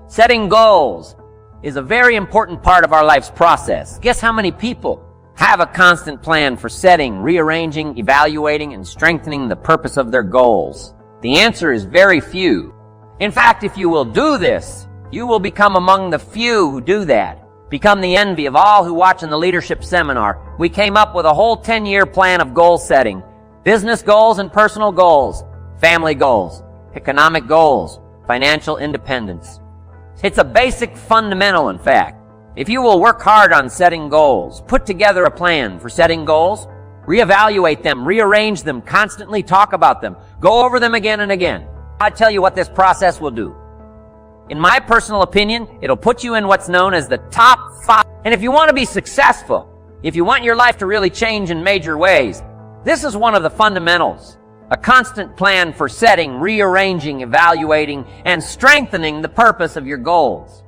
Setting goals is a very important part of our life's process. Guess how many people have a constant plan for setting, rearranging, evaluating, and strengthening the purpose of their goals? The answer is very few. In fact, if you will do this, you will become among the few who do that. Become the envy of all who watch in the leadership seminar. We came up with a whole 10-year plan of goal setting. Business goals and personal goals, family goals, economic goals, financial independence. It's a basic fundamental, in fact. If you will work hard on setting goals, put together a plan for setting goals, reevaluate them, rearrange them, constantly talk about them, go over them again and again, I tell you what this process will do. In my personal opinion, it'll put you in what's known as the top 5. And if you want to be successful, if you want your life to really change in major ways, this is one of the fundamentals. A constant plan for setting, rearranging, evaluating, and strengthening the purpose of your goals.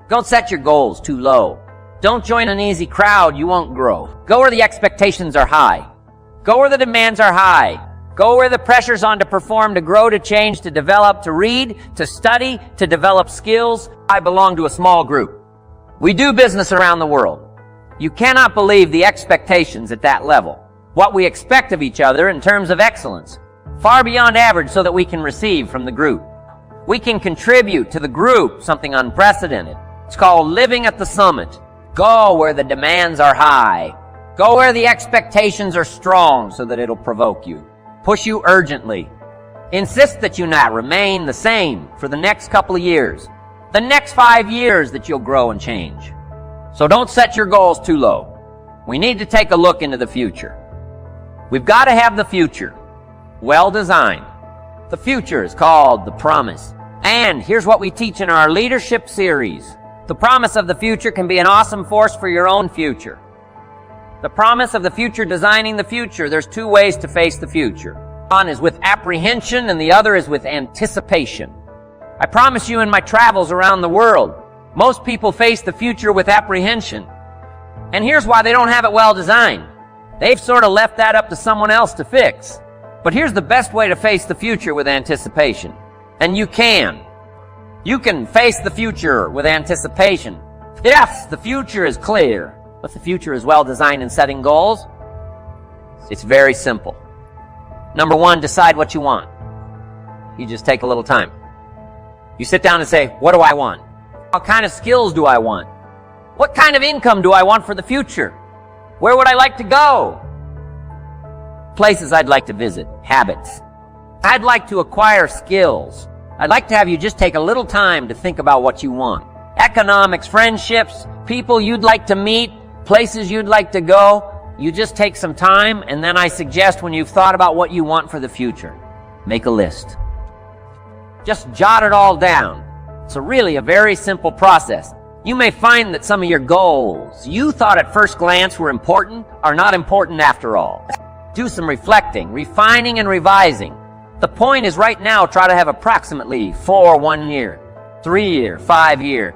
Don't set your goals too low. Don't join an easy crowd, you won't grow. Go where the expectations are high. Go where the demands are high. Go where the pressure's on to perform, to grow, to change, to develop, to read, to study, to develop skills. I belong to a small group. We do business around the world. You cannot believe the expectations at that level. What we expect of each other in terms of excellence. Far beyond average so that we can receive from the group. We can contribute to the group something unprecedented. It's called living at the summit. Go where the demands are high. Go where the expectations are strong so that it'll provoke you. Push you urgently. Insist that you not remain the same for the next couple of years. The next 5 years that you'll grow and change. So don't set your goals too low. We need to take a look into the future. We've got to have the future well designed. The future is called the promise. And here's what we teach in our leadership series. The promise of the future can be an awesome force for your own future. The promise of the future, designing the future. There's 2 ways to face the future. One is with apprehension and the other is with anticipation. I promise you in my travels around the world, most people face the future with apprehension. And here's why they don't have it well designed. They've sort of left that up to someone else to fix. But here's the best way to face the future with anticipation. And you can. You can face the future with anticipation. If the future is clear, if the future is well designed in setting goals, it's very simple. Number 1, decide what you want. You just take a little time. You sit down and say, what do I want? What kind of skills do I want? What kind of income do I want for the future? Where would I like to go? Places I'd like to visit, habits. I'd like to acquire skills. I'd like to have you just take a little time to think about what you want. Economics, friendships, people you'd like to meet, places you'd like to go. You just take some time, and then I suggest when you've thought about what you want for the future, make a list. Just jot it all down. It's really a very simple process. You may find that some of your goals you thought at first glance were important are not important after all. Do some reflecting, refining, and revising. The point is right now try to have approximately 4 1-year, 3-year, 5-year,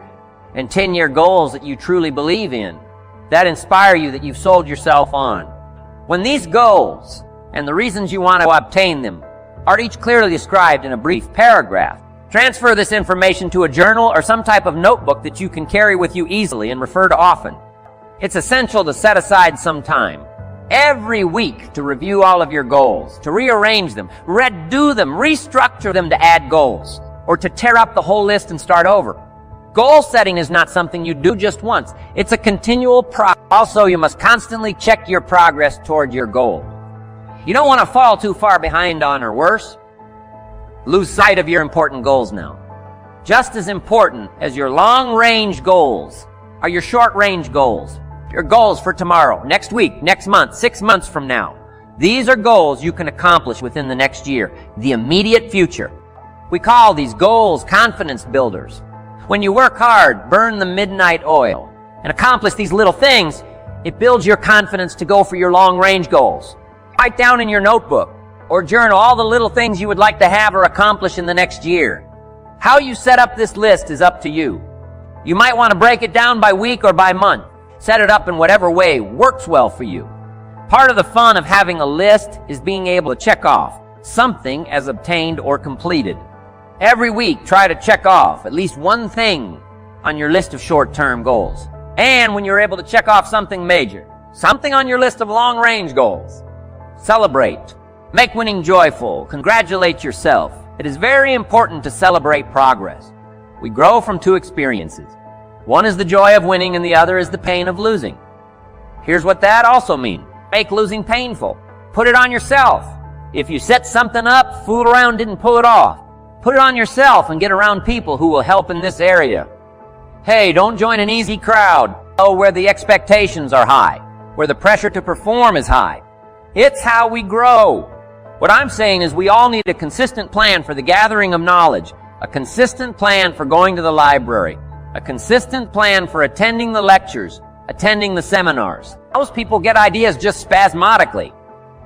and 10-year goals that you truly believe in, that inspire you, that you've sold yourself on. When these goals and the reasons you want to obtain them are each clearly described in a brief paragraph, transfer this information to a journal or some type of notebook that you can carry with you easily and refer to often. It's essential to set aside some time every week to review all of your goals, to rearrange them, redo them, restructure them to add goals, or to tear up the whole list and start over. Goal setting is not something you do just once. It's a continual process. Also, you must constantly check your progress toward your goal. You don't want to fall too far behind on, or worse, lose sight of your important goals now. Just as important as your long-range goals are your short-range goals. Your goals for tomorrow, next week, next month, 6 months from now. These are goals you can accomplish within the next year, the immediate future. We call these goals confidence builders. When you work hard, burn the midnight oil, and accomplish these little things, it builds your confidence to go for your long-range goals. Write down in your notebook or journal all the little things you would like to have or accomplish in the next year. How you set up this list is up to you. You might want to break it down by week or by month. Set it up in whatever way works well for you. Part of the fun of having a list is being able to check off something as obtained or completed. Every week, try to check off at least one thing on your list of short-term goals. And when you're able to check off something major, something on your list of long-range goals, celebrate. Make winning joyful. Congratulate yourself. It is very important to celebrate progress. We grow from two experiences. One is the joy of winning and the other is the pain of losing. Here's what that also means. Make losing painful. Put it on yourself. If you set something up, fool around, didn't pull it off. Put it on yourself and get around people who will help in this area. Hey, don't join an easy crowd. Oh, where the expectations are high, where the pressure to perform is high. It's how we grow. What I'm saying is we all need a consistent plan for the gathering of knowledge, a consistent plan for going to the library, a consistent plan for attending the lectures, attending the seminars. Most people get ideas just spasmodically,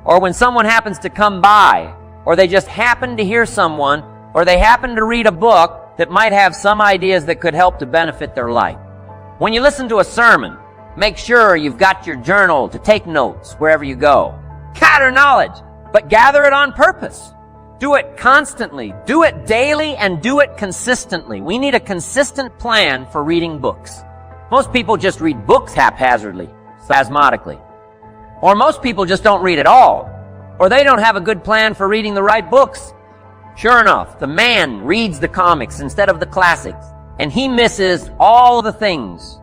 or when someone happens to come by, or they just happen to hear someone, or they happen to read a book that might have some ideas that could help to benefit their life. When you listen to a sermon, make sure you've got your journal to take notes wherever you go. Gather knowledge, but gather it on purpose. Do it constantly, do it daily, and do it consistently. We need a consistent plan for reading books. Most people just read books haphazardly, spasmodically. Or most people just don't read at all. Or they don't have a good plan for reading the right books. Sure enough, the man reads the comics instead of the classics, and he misses all the things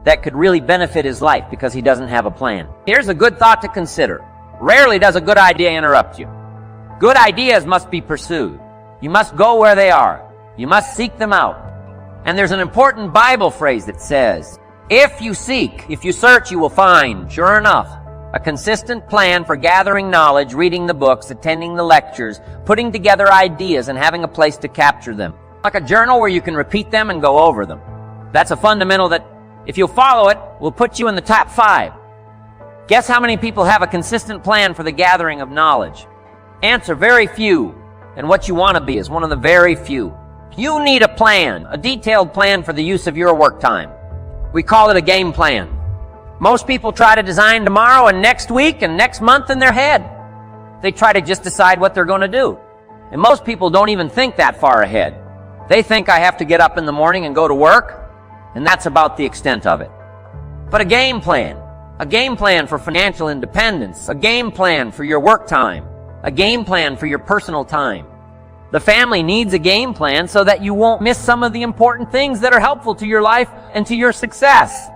that could really benefit his life because he doesn't have a plan. Here's a good thought to consider. Rarely does a good idea interrupt you. Good ideas must be pursued. You must go where they are. You must seek them out. And there's an important Bible phrase that says, if you seek, if you search, you will find. Sure enough, a consistent plan for gathering knowledge, reading the books, attending the lectures, putting together ideas, and having a place to capture them. Like a journal where you can repeat them and go over them. That's a fundamental that, if you'll follow it, will put you in the top 5. Guess how many people have a consistent plan for the gathering of knowledge? Answer, very few. And what you want to be is one of the very few. You need a plan, a detailed plan for the use of your work time. We call it a game plan. Most people try to design tomorrow and next week and next month in their head. They try to just decide what they're going to do. And most people don't even think that far ahead. They think I have to get up in the morning and go to work, and that's about the extent of it. But a game plan for financial independence, a game plan for your work time, a game plan for your personal time. The family needs a game plan so that you won't miss some of the important things that are helpful to your life and to your success.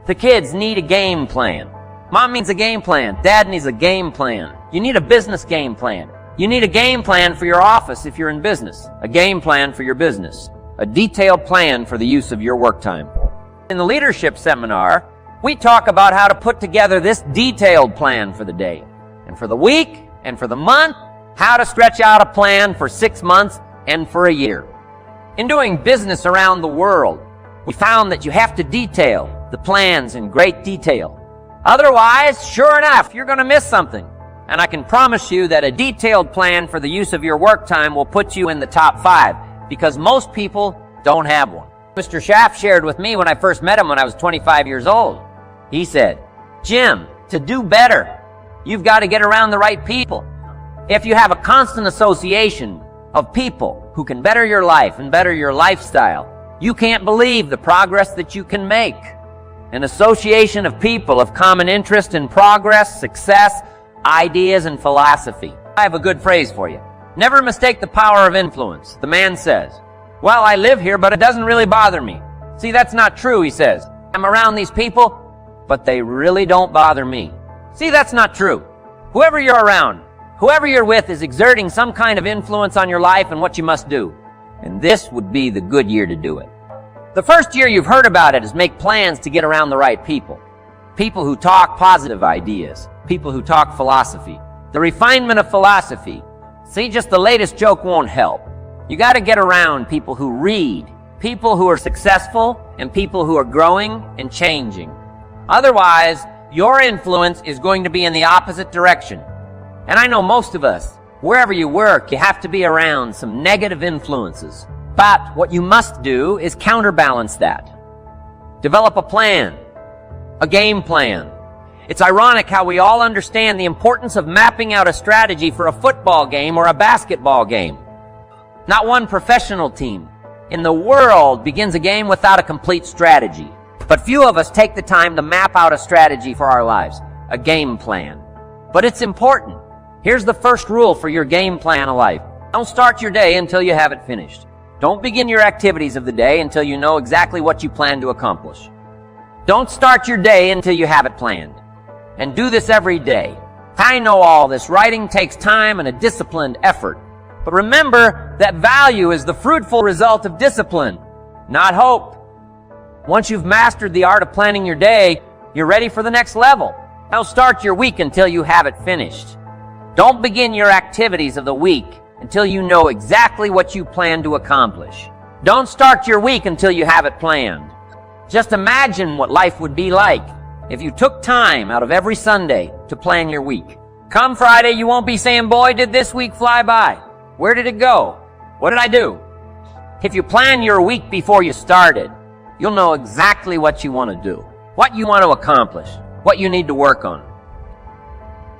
The kids need a game plan. Mom needs a game plan. Dad needs a game plan. You need a business game plan. You need a game plan for your office if you're in business. A game plan for your business. A detailed plan for the use of your work time. In the leadership seminar, we talk about how to put together this detailed plan for the day, and for the week, and for the month, how to stretch out a plan for 6 months and for a year. In doing business around the world, we found that you have to detail the plans in great detail. Otherwise, sure enough, you're going to miss something. And I can promise you that a detailed plan for the use of your work time will put you in the top 5, because most people don't have one. Mr. Schaff shared with me when I first met him when I was 25 years old. He said, Jim, to do better, you've got to get around the right people. If you have a constant association of people who can better your life and better your lifestyle, you can't believe the progress that you can make. An association of people of common interest in progress, success, ideas, and philosophy. I have a good phrase for you. Never mistake the power of influence. The man says, well, I live here, but it doesn't really bother me. See, that's not true, he says. I'm around these people, but they really don't bother me. See, that's not true. Whoever you're around, whoever you're with is exerting some kind of influence on your life and what you must do. And this would be the good year to do it. The first year you've heard about it is make plans to get around the right people. People who talk positive ideas. People who talk philosophy. The refinement of philosophy. See, just the latest joke won't help. You got to get around people who read, people who are successful, and people who are growing and changing. Otherwise, your influence is going to be in the opposite direction. And I know most of us, wherever you work, you have to be around some negative influences. But what you must do is counterbalance that. Develop a plan, a game plan. It's ironic how we all understand the importance of mapping out a strategy for a football game or a basketball game. Not one professional team in the world begins a game without a complete strategy. But few of us take the time to map out a strategy for our lives, a game plan. But it's important. Here's the first rule for your game plan of life. Don't start your day until you have it finished. Don't begin your activities of the day until you know exactly what you plan to accomplish. Don't start your day until you have it planned. And do this every day. I know all this. Writing takes time and a disciplined effort. But remember that value is the fruitful result of discipline, not hope. Once you've mastered the art of planning your day, you're ready for the next level. Don't start your week until you have it finished. Don't begin your activities of the week until you know exactly what you plan to accomplish. Don't start your week until you have it planned. Just imagine what life would be like if you took time out of every Sunday to plan your week. Come Friday, you won't be saying, boy, did this week fly by. Where did it go? What did I do? If you plan your week before you started, you'll know exactly what you want to do, what you want to accomplish, what you need to work on.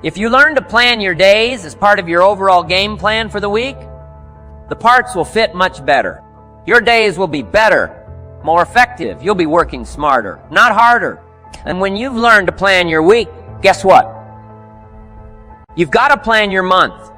If you learn to plan your days as part of your overall game plan for the week, the parts will fit much better. Your days will be better, more effective. You'll be working smarter, not harder. And when you've learned to plan your week, guess what? You've got to plan your month.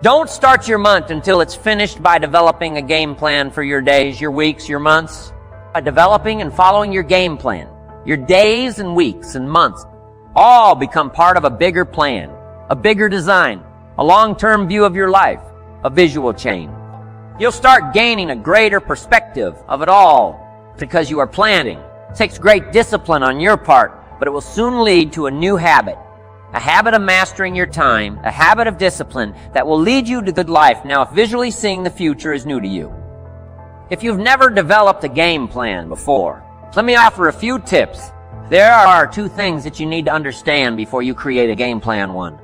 Don't start your month until it's finished by developing a game plan for your days, your weeks, your months. By developing and following your game plan, your days and weeks and months all become part of a bigger plan, a bigger design, a long-term view of your life, a visual chain. You'll start gaining a greater perspective of it all because you are planning. It takes great discipline on your part, but it will soon lead to a new habit. A habit of mastering your time, a habit of discipline that will lead you to good life. Now, if visually seeing the future is new to you, if you've never developed a game plan before, let me offer a few tips. There are two things that you need to understand before you create a game plan. One,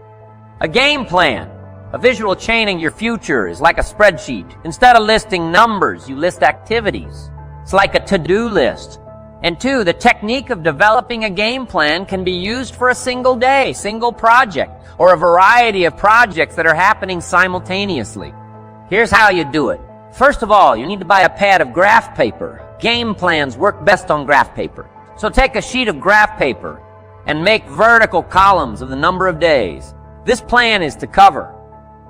a game plan, a visual chain in your future is like a spreadsheet. Instead of listing numbers, you list activities. It's like a to-do list. And two, the technique of developing a game plan can be used for a single day, single project, or a variety of projects that are happening simultaneously. Here's how you do it. First of all, you need to buy a pad of graph paper. Game plans work best on graph paper. So take a sheet of graph paper and make vertical columns of the number of days. This plan is to cover.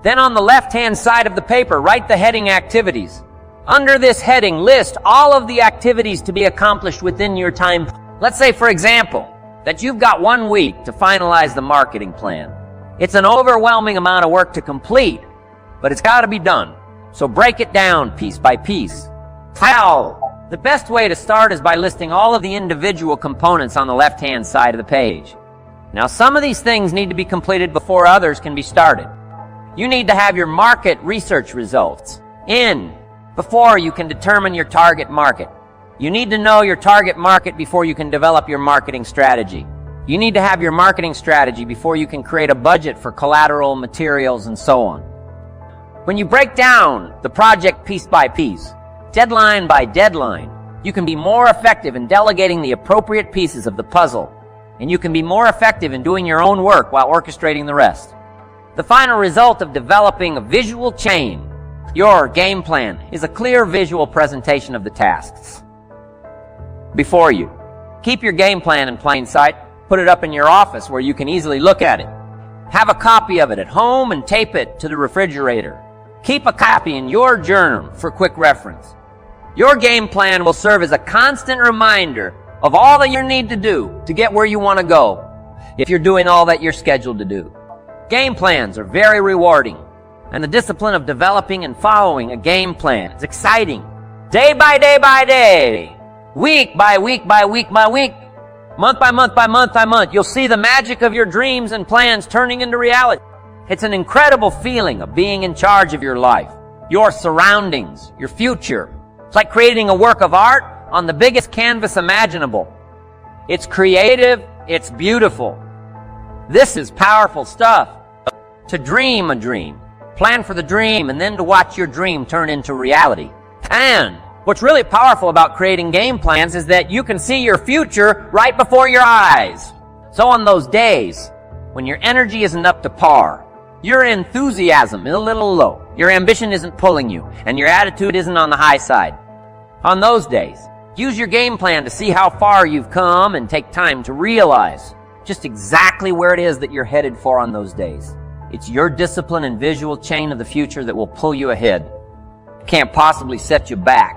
Then on the left-hand side of the paper, write the heading activities. Under this heading, list all of the activities to be accomplished within your time. Let's say, for example, that you've got 1 week to finalize the marketing plan. It's an overwhelming amount of work to complete, but it's got to be done. So break it down piece by piece. How? The best way to start is by listing all of the individual components on the left-hand side of the page. Now, some of these things need to be completed before others can be started. You need to have your market research results in before you can determine your target market. You need to know your target market before you can develop your marketing strategy. You need to have your marketing strategy before you can create a budget for collateral, materials, and so on. When you break down the project piece by piece, deadline by deadline, you can be more effective in delegating the appropriate pieces of the puzzle, and you can be more effective in doing your own work while orchestrating the rest. The final result of developing a visual chain, your game plan, is a clear visual presentation of the tasks before you. Keep your game plan in plain sight. Put it up in your office where you can easily look at it. Have a copy of it at home and tape it to the refrigerator. Keep a copy in your journal for quick reference. Your game plan will serve as a constant reminder of all that you need to do to get where you want to go if you're doing all that you're scheduled to do. Game plans are very rewarding, and the discipline of developing and following a game plan is exciting. Day by day by day, week by week by week by week, month by month by month by month, you'll see the magic of your dreams and plans turning into reality. It's an incredible feeling of being in charge of your life, your surroundings, your future. It's like creating a work of art on the biggest canvas imaginable. It's creative, it's beautiful. This is powerful stuff. To dream a dream, plan for the dream, and then to watch your dream turn into reality. And what's really powerful about creating game plans is that you can see your future right before your eyes. So on those days when your energy isn't up to par, Your enthusiasm is a little low. Your ambition isn't pulling you, and your attitude isn't on the high side. On those days, use your game plan to see how far you've come and take time to realize just exactly where it is that you're headed for on those days. It's your discipline and visual chain of the future that will pull you ahead. It can't possibly set you back.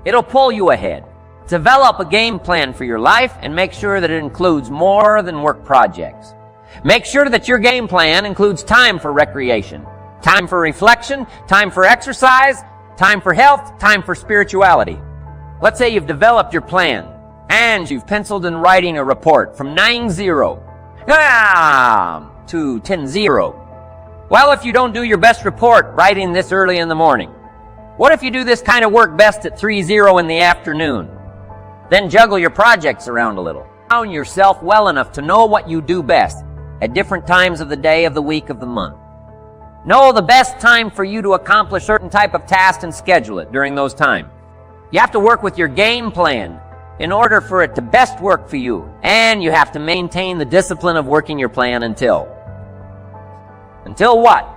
It'll pull you ahead. Develop a game plan for your life and make sure that it includes more than work projects. Make sure that your game plan includes time for recreation, time for reflection, time for exercise, time for health, time for spirituality. Let's say you've developed your plan and you've penciled in writing a report from 9-0 to 10-0. Well, if you don't do your best report writing this early in the morning, what if you do this kind of work best at 3-0 in the afternoon? Then juggle your projects around a little. Found yourself well enough to know what you do best at different times of the day, of the week, of the month. Know the best time for you to accomplish certain type of task and schedule it during those times. You have to work with your game plan in order for it to best work for you. And you have to maintain the discipline of working your plan until what?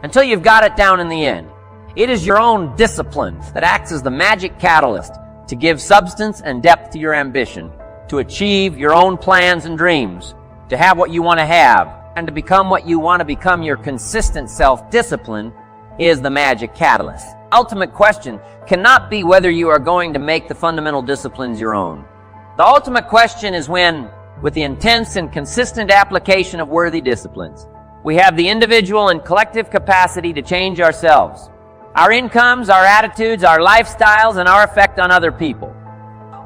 Until you've got it down in the end. It is your own discipline that acts as the magic catalyst to give substance and depth to your ambition, to achieve your own plans and dreams, to have what you want to have, and to become what you want to become. Your consistent self-discipline is the magic catalyst. Ultimate question cannot be whether you are going to make the fundamental disciplines your own. The ultimate question is when, with the intense and consistent application of worthy disciplines, we have the individual and collective capacity to change ourselves, our incomes, our attitudes, our lifestyles, and our effect on other people.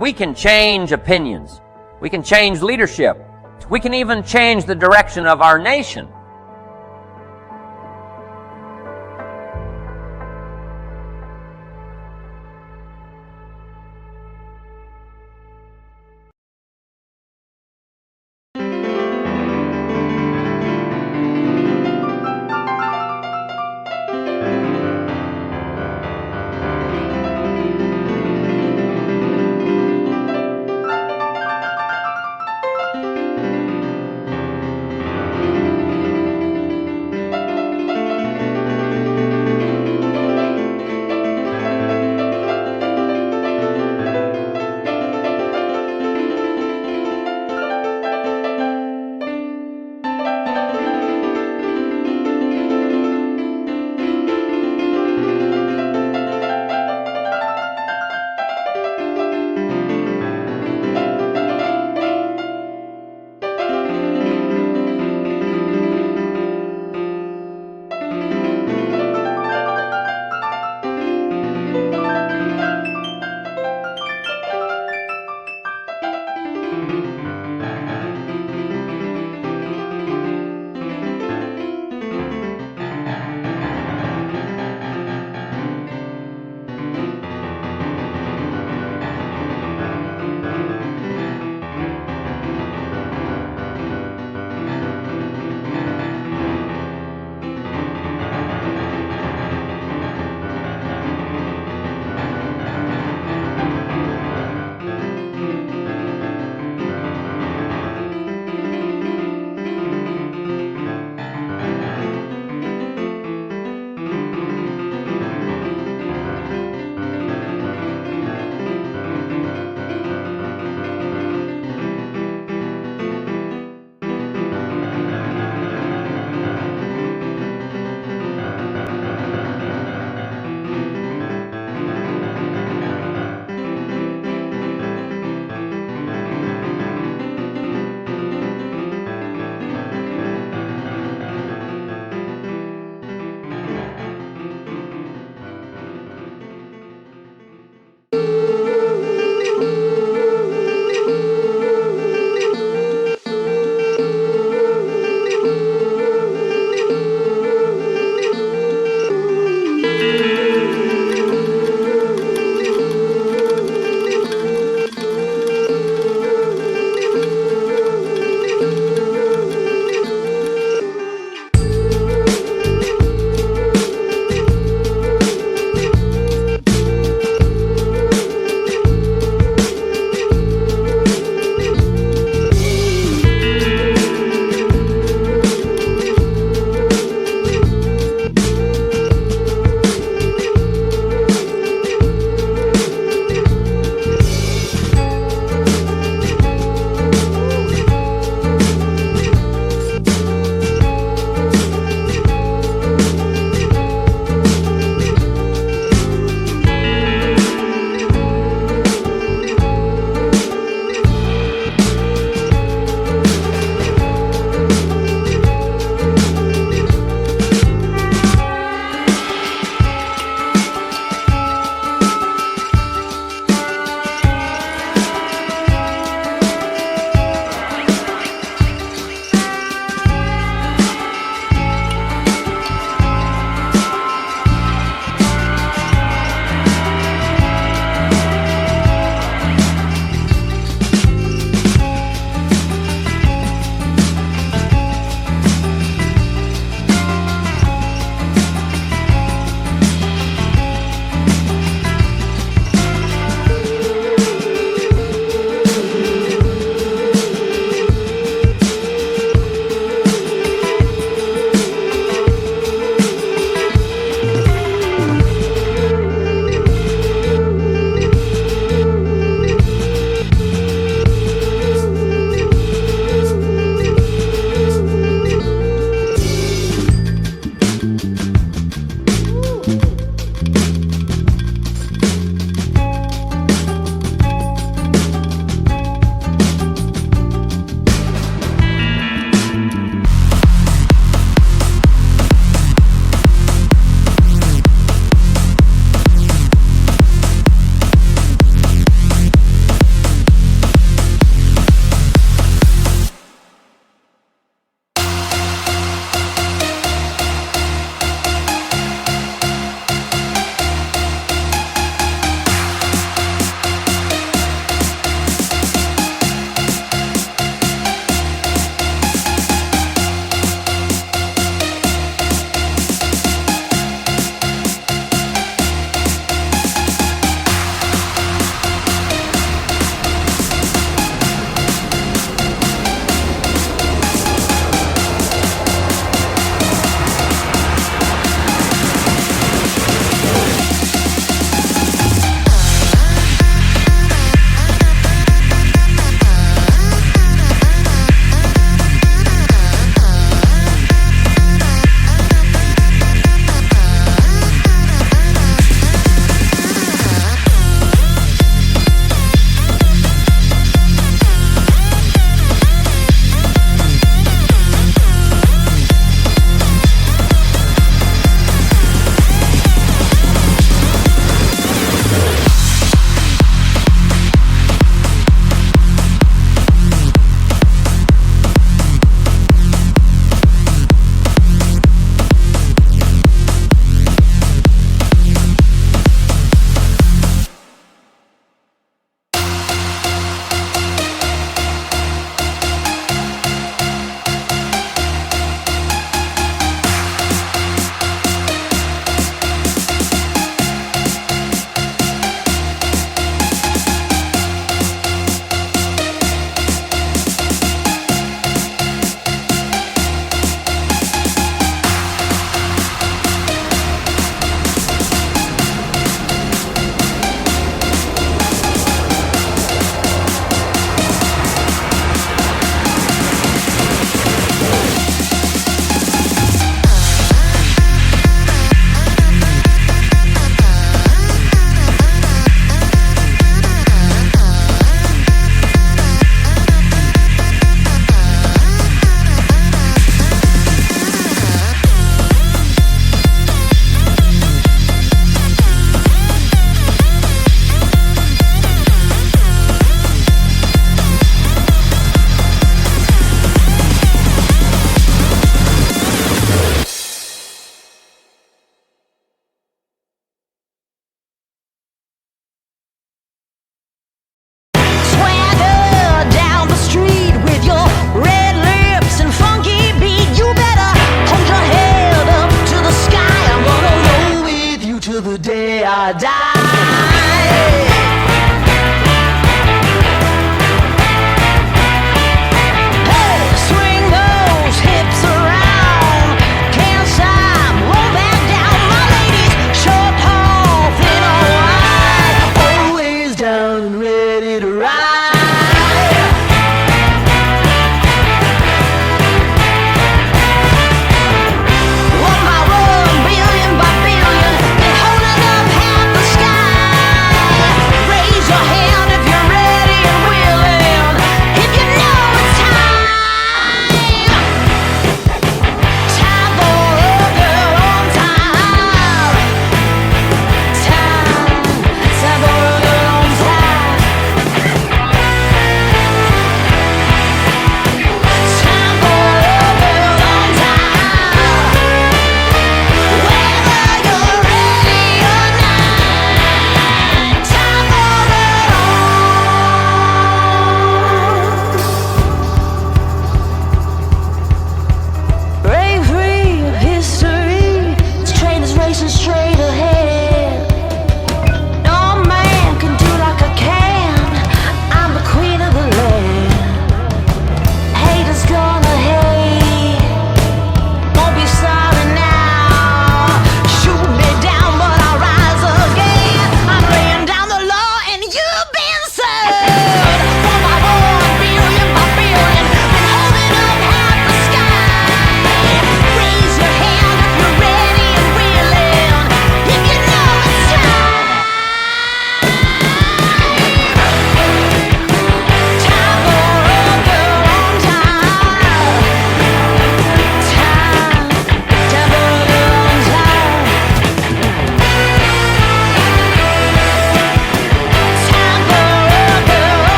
We can change opinions. We can change leadership. We can even change the direction of our nation.